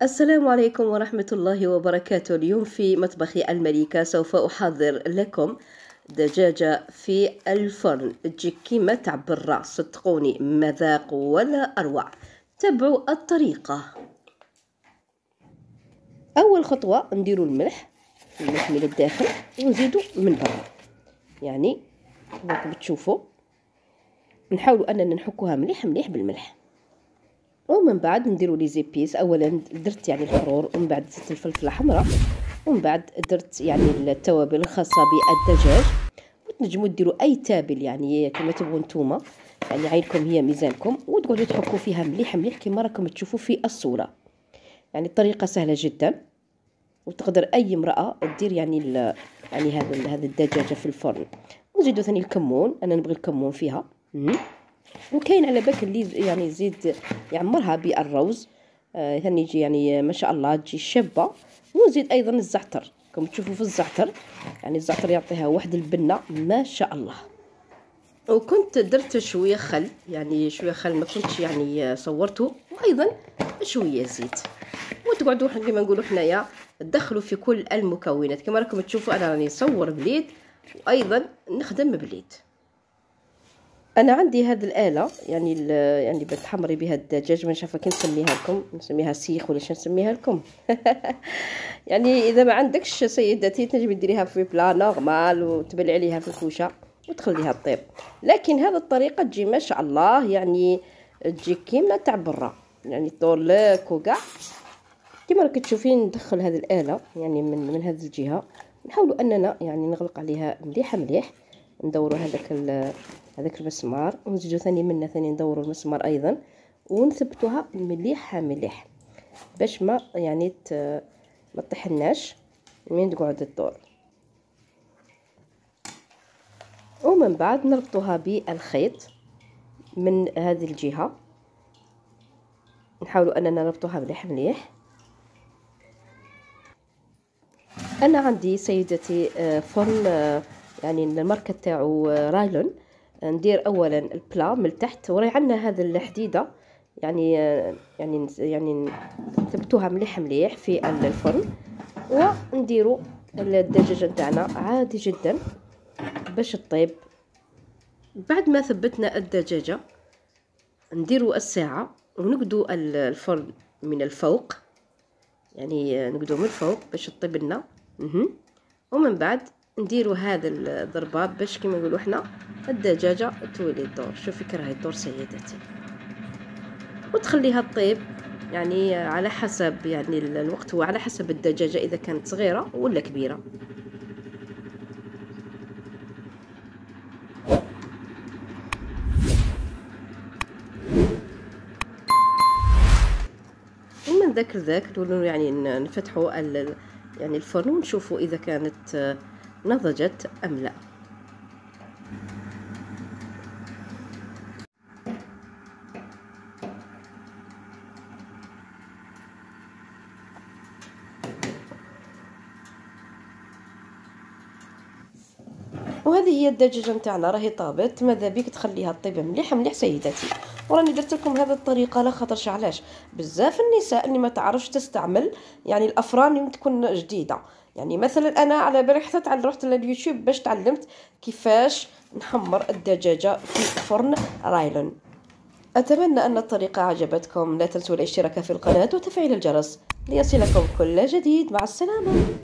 السلام عليكم ورحمة الله وبركاته. اليوم في مطبخ الملكة سوف أحضر لكم دجاجة في الفرن تجي كيما تاع برا، صدقوني مذاق ولا أروع. تبعوا الطريقة. أول خطوة نديروا الملح من الداخل ونزيدوا من برا، يعني راكم تشوفوا نحاولوا أننا نحكوها مليح مليح بالملح. ومن بعد نديروا لي زيبيس. اولا درت يعني الحرور، ومن بعد زدت الفلفله حمراء، ومن بعد درت يعني التوابل الخاصه بالدجاج. وتنجموا ديروا اي تابل يعني كما تبغوا نتوما، يعني عينكم هي ميزانكم، وتقعدوا تحكوا فيها مليح مليح كما راكم تشوفوا في الصوره. يعني الطريقه سهله جدا، وتقدر اي امراه دير يعني هذا الدجاجه في الفرن. ونزيدوا ثاني الكمون، انا نبغي الكمون فيها. وكاين على بالك اللي يعني يزيد يعمرها بالروز، ثاني يجي يعني ما شاء الله تجي شابه. ونزيد ايضا الزعتر، كما تشوفوا في الزعتر، يعني الزعتر يعطيها واحد البنه ما شاء الله. وكنت درت شويه خل، يعني شويه خل ما كنتش يعني صورته، وايضا شويه زيت. وتقعدوا كما نقولوا حنايا تدخلوا في كل المكونات. كما راكم تشوفوا انا راني نصور بليد وايضا نخدم بليد. انا عندي هذه الاله يعني بتحمري بها الدجاج، ما نعرفه كي نسميها لكم، نسميها سيخ ولا شنو نسميها لكم. يعني اذا ما عندكش سيدتي تنجمي ديريها في بلا نورمال وتبلعي عليها في الكوشه وتخليها طيب. لكن هذه الطريقه تجي ما شاء الله، يعني تجي كيما تاع برا، يعني طول لك وكاع. كما راك تشوفين ندخل هذه الاله يعني من هذه الجهه، نحاولوا اننا يعني نغلق عليها مليح مليح. ندوروا هذاك المسمار، ونزيدوا ثاني منه ثاني ندوروا المسمار ايضا، ونثبتوها مليح مليح باش ما يعني ما تطيحناش من تقعد الدور. ومن بعد نربطوها بالخيط من هذه الجهه، نحاولوا اننا نربطوها مليح مليح. انا عندي سيدتي فرن يعني الماركه تاعو رايلون. ندير اولا البلا من التحت، وراي عندنا هذا الحديده يعني نثبتوها مليح مليح في الفرن. ونديروا الدجاجه نتاعنا عادي جدا باش تطيب. بعد ما ثبتنا الدجاجه نديروا الساعه ونقدوا الفرن من الفوق، يعني نقدوا من الفوق باش تطيب لنا. ومن بعد نديروا هذا الضرباب باش كما نقولوا حنا الدجاجه تولي الدور. شوفي كراهي الدور سيداتي، وتخليها تطيب يعني على حسب يعني الوقت، هو على حسب الدجاجه اذا كانت صغيره ولا كبيره. ومن ذاك نقولوا يعني نفتحوا يعني الفرن ونشوفوا اذا كانت نضجت ام لا. وهذه هي الدجاجه نتاعنا راهي طابت. ماذا بيك تخليها طيبه مليح مليح سيداتي. وراني درت لكم هذه الطريقه لا خاطرش علاش بزاف النساء اللي ما تعرفش تستعمل يعني الافران اللي تكون جديده. يعني مثلا انا على بالي حتى رحت لليوتيوب باش تعلمت كيفاش نحمر الدجاجه في فرن رايلون. اتمنى ان الطريقه عجبتكم. لا تنسوا الاشتراك في القناه وتفعيل الجرس ليصلكم كل جديد. مع السلامه.